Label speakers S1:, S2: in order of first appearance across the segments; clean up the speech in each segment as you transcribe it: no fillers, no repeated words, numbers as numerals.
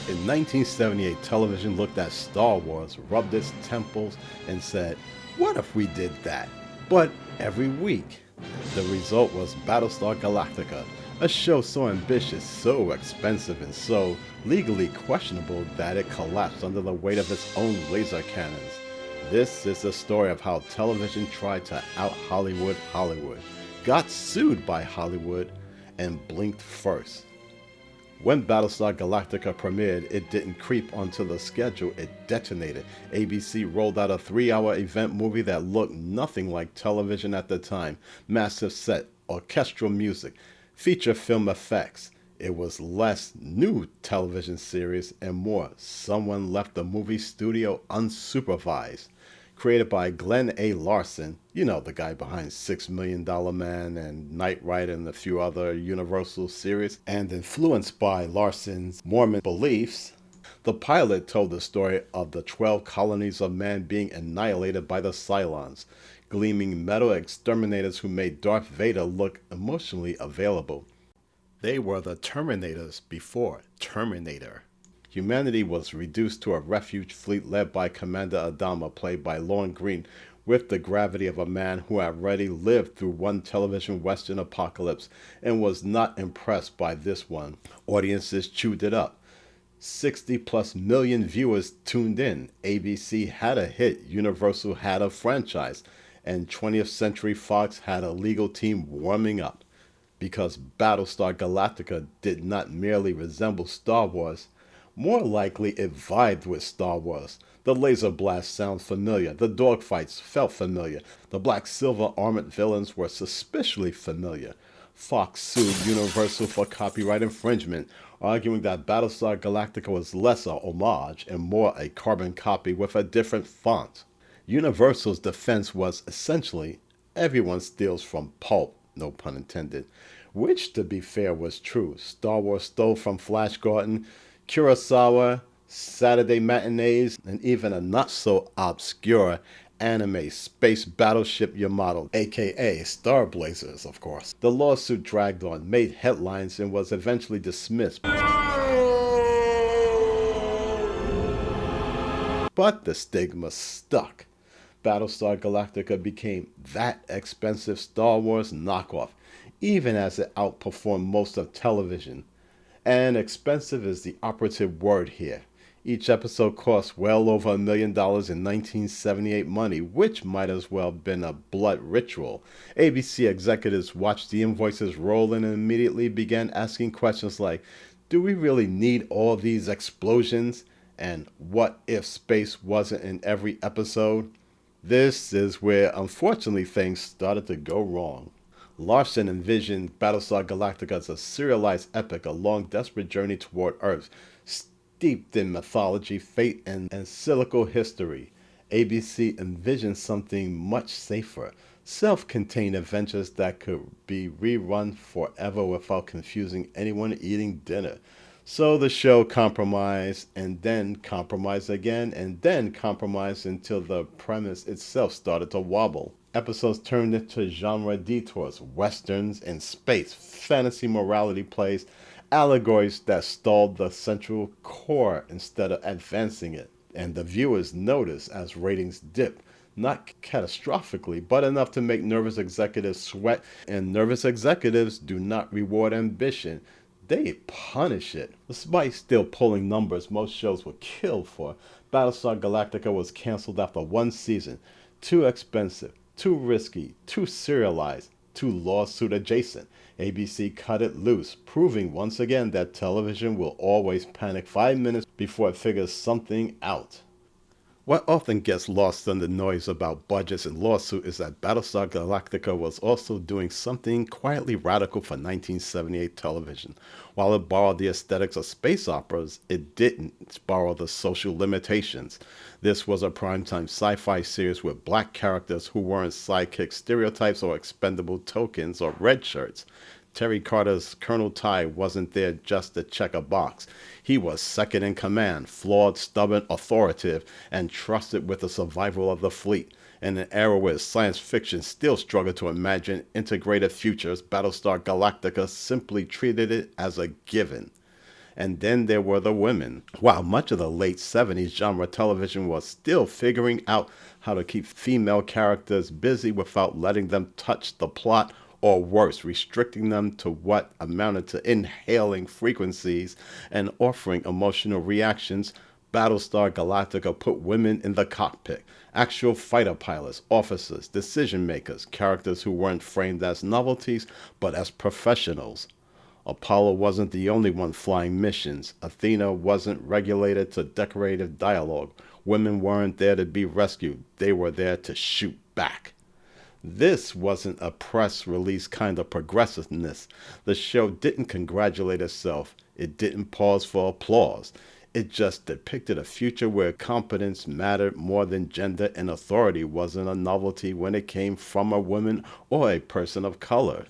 S1: In 1978, television looked at Star Wars, rubbed its temples, and said, what if we did that? But every week. The result was Battlestar Galactica, a show so ambitious, so expensive, and so legally questionable that it collapsed under the weight of its own laser cannons. This is the story of how television tried to out Hollywood, got sued by Hollywood, and blinked first. When Battlestar Galactica premiered, it didn't creep onto the schedule, it detonated. ABC rolled out a 3-hour event movie that looked nothing like television at the time. Massive set, orchestral music, feature film effects. It was less new television series and more someone left the movie studio unsupervised. Created by Glenn A. Larson, you know, the guy behind $6 Million Man and Knight Rider and a few other Universal series, and influenced by Larson's Mormon beliefs. The pilot told the story of the 12 colonies of man being annihilated by the Cylons, gleaming metal exterminators who made Darth Vader look emotionally available. They were the Terminators before Terminator. Humanity was reduced to a refuge fleet led by Commander Adama, played by Lorne Greene, with the gravity of a man who had already lived through one television western apocalypse and was not impressed by this one. Audiences chewed it up. 60+ million viewers tuned in. ABC had a hit, Universal had a franchise, and 20th Century Fox had a legal team warming up. Because Battlestar Galactica did not merely resemble Star Wars, more likely it vibed with Star Wars. The laser blasts sound familiar, the dogfights felt familiar, the black silver armored villains were suspiciously familiar. Fox sued Universal for copyright infringement, arguing that Battlestar Galactica was less a homage and more a carbon copy with a different font. Universal's defense was essentially, everyone steals from pulp, no pun intended, which to be fair was true. Star Wars stole from Flash Gordon, Kurosawa, Saturday matinees, and even a not-so-obscure anime space battleship Yamato, aka Star Blazers, of course. The lawsuit dragged on, made headlines, and was eventually dismissed. But the stigma stuck. Battlestar Galactica became that expensive Star Wars knockoff, even as it outperformed most of television. And expensive is the operative word here. Each episode cost well over $1 million in 1978 money, which might as well have been a blood ritual. ABC executives watched the invoices roll in and immediately began asking questions like, do we really need all these explosions? And what if space wasn't in every episode? This is where, unfortunately, things started to go wrong. Larson envisioned Battlestar Galactica as a serialized epic, a long, desperate journey toward Earth, steeped in mythology, fate, and cyclical history. ABC envisioned something much safer, self-contained adventures that could be rerun forever without confusing anyone eating dinner. So the show compromised, and then compromised again, and then compromised until the premise itself started to wobble. Episodes turned into genre detours, westerns in space, fantasy morality plays, allegories that stalled the central core instead of advancing it. And the viewers noticed as ratings dipped, not catastrophically, but enough to make nervous executives sweat, and nervous executives do not reward ambition. They punish it. Despite still pulling numbers most shows were killed for, Battlestar Galactica was canceled after one season. Too expensive, too risky, too serialized, too lawsuit adjacent. ABC cut it loose, proving once again that television will always panic 5 minutes before it figures something out. What often gets lost in the noise about budgets and lawsuit is that Battlestar Galactica was also doing something quietly radical for 1978 television. While it borrowed the aesthetics of space operas, it didn't borrow the social limitations. This was a primetime sci-fi series with black characters who weren't sidekick stereotypes or expendable tokens or red shirts. Terry Carter's Colonel Ty wasn't there just to check a box. He was second in command, flawed, stubborn, authoritative, and trusted with the survival of the fleet. In an era where science fiction still struggled to imagine integrated futures, Battlestar Galactica simply treated it as a given. And then there were the women. While much of the late 70s genre television was still figuring out how to keep female characters busy without letting them touch the plot, or worse, restricting them to what amounted to inhaling frequencies and offering emotional reactions, Battlestar Galactica put women in the cockpit, actual fighter pilots, officers, decision makers, characters who weren't framed as novelties but as professionals. Apollo wasn't the only one flying missions. Athena wasn't regulated to decorative dialogue. Women weren't there to be rescued. They were there to shoot back. This wasn't a press release kind of progressiveness. The show didn't congratulate itself. It didn't pause for applause. It just depicted a future where competence mattered more than gender, and authority wasn't a novelty when it came from a woman or a person of color.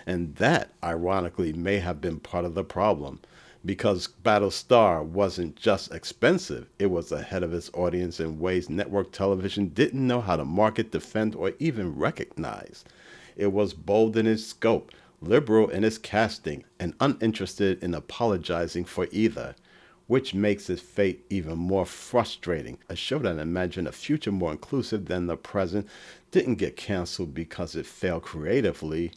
S1: And that, ironically, may have been part of the problem. Because Battlestar wasn't just expensive, it was ahead of its audience in ways network television didn't know how to market, defend, or even recognize. It was bold in its scope, liberal in its casting, and uninterested in apologizing for either, which makes its fate even more frustrating. A show that imagined a future more inclusive than the present didn't get canceled because it failed creatively.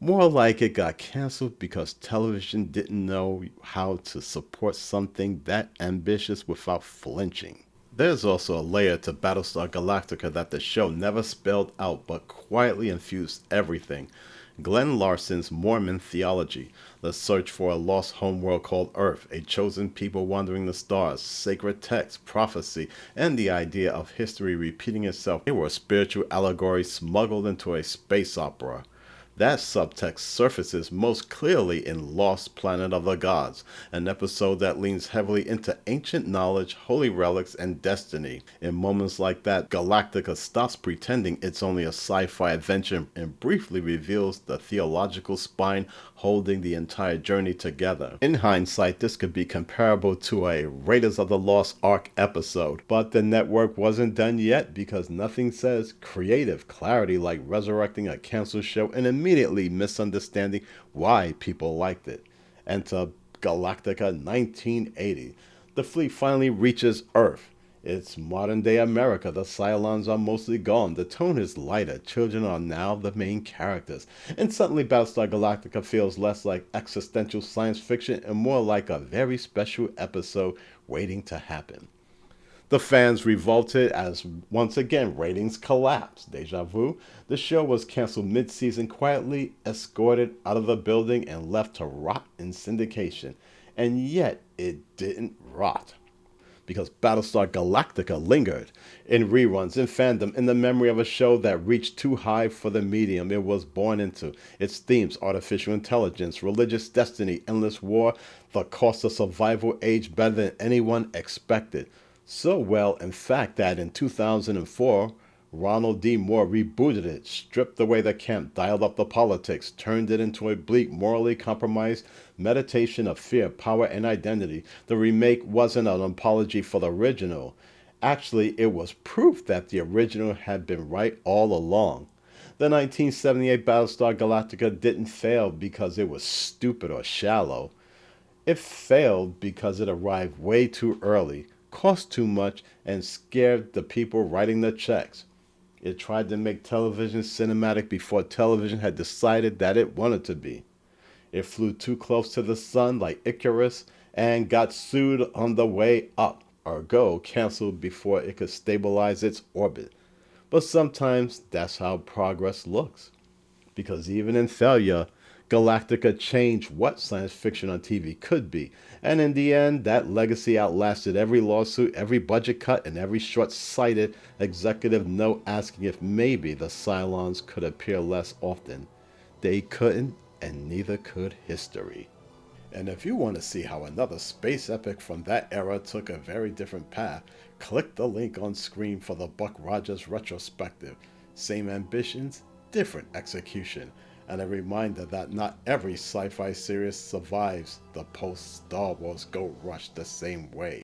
S1: More like it got canceled because television didn't know how to support something that ambitious without flinching. There's also a layer to Battlestar Galactica that the show never spelled out but quietly infused everything. Glenn Larson's Mormon theology, the search for a lost homeworld called Earth, a chosen people wandering the stars, sacred text, prophecy, and the idea of history repeating itself. They were spiritual allegories smuggled into a space opera. That subtext surfaces most clearly in Lost Planet of the Gods, an episode that leans heavily into ancient knowledge, holy relics, and destiny. In moments like that, Galactica stops pretending it's only a sci-fi adventure and briefly reveals the theological spine holding the entire journey together. In hindsight, this could be comparable to a Raiders of the Lost Ark episode, but the network wasn't done yet because nothing says creative clarity like resurrecting a canceled show and immediately misunderstanding why people liked it. Enter Galactica 1980. The fleet finally reaches Earth. It's modern day America. The Cylons are mostly gone. The tone is lighter. Children are now the main characters. And suddenly Battlestar Galactica feels less like existential science fiction and more like a very special episode waiting to happen. The fans revolted as once again ratings collapsed. Deja vu. The show was canceled mid-season, quietly escorted out of the building and left to rot in syndication. And yet it didn't rot, because Battlestar Galactica lingered in reruns, in fandom, in the memory of a show that reached too high for the medium it was born into. Its themes, artificial intelligence, religious destiny, endless war, the cost of survival, aged better than anyone expected. So well, in fact, that in 2004, Ronald D. Moore rebooted it, stripped away the camp, dialed up the politics, turned it into a bleak, morally compromised meditation of fear, power, and identity. The remake wasn't an apology for the original. Actually, it was proof that the original had been right all along. The 1978 Battlestar Galactica didn't fail because it was stupid or shallow. It failed because it arrived way too early, cost too much, and scared the people writing the checks. It tried to make television cinematic before television had decided that it wanted to be. It flew too close to the sun like Icarus and got sued on the way up, ergo canceled before it could stabilize its orbit. But sometimes that's how progress looks. Because even in failure, Galactica changed what science fiction on TV could be. And in the end, that legacy outlasted every lawsuit, every budget cut, and every short-sighted executive note asking if maybe the Cylons could appear less often. They couldn't, and neither could history. And if you want to see how another space epic from that era took a very different path, click the link on screen for the Buck Rogers retrospective. Same ambitions, different execution. And a reminder that not every sci-fi series survives the post-Star Wars gold rush the same way.